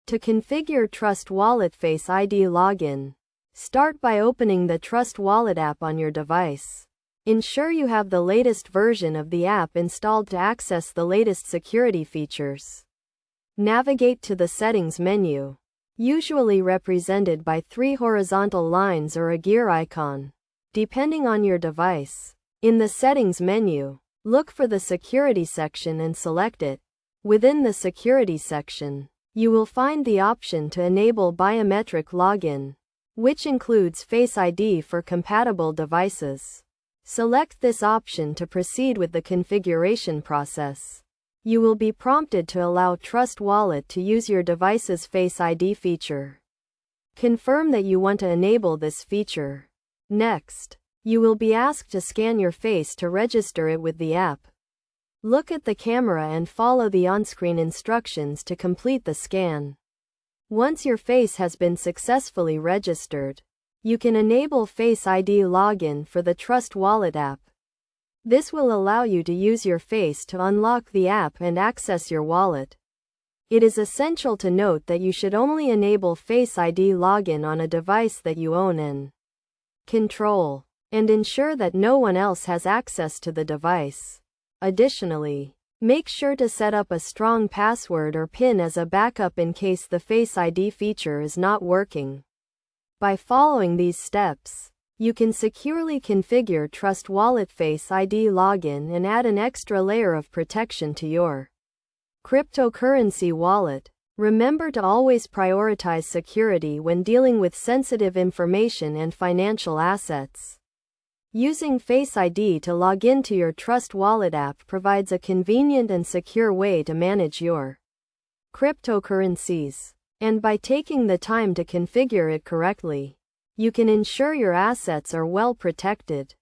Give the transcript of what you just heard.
To configure Trust Wallet Face ID login, start by opening the Trust Wallet app on your device. Ensure you have the latest version of the app installed to access the latest security features. Navigate to the Settings menu, usually represented by 3 horizontal lines or a gear icon, depending on your device. In the Settings menu, look for the Security section and select it. Within the Security section, you will find the option to enable biometric login, which includes Face ID for compatible devices. Select this option to proceed with the configuration process. You will be prompted to allow Trust Wallet to use your device's Face ID feature. Confirm that you want to enable this feature. Next, you will be asked to scan your face to register it with the app. Look at the camera and follow the on-screen instructions to complete the scan. Once your face has been successfully registered, you can enable Face ID login for the Trust Wallet app. This will allow you to use your face to unlock the app and access your wallet. It is essential to note that you should only enable Face ID login on a device that you own and control, and ensure that no one else has access to the device. Additionally, make sure to set up a strong password or PIN as a backup in case the Face ID feature is not working. By following these steps, you can securely configure Trust Wallet Face ID login and add an extra layer of protection to your cryptocurrency wallet. Remember to always prioritize security when dealing with sensitive information and financial assets. Using Face ID to log into your Trust Wallet app provides a convenient and secure way to manage your cryptocurrencies. And by taking the time to configure it correctly, you can ensure your assets are well protected.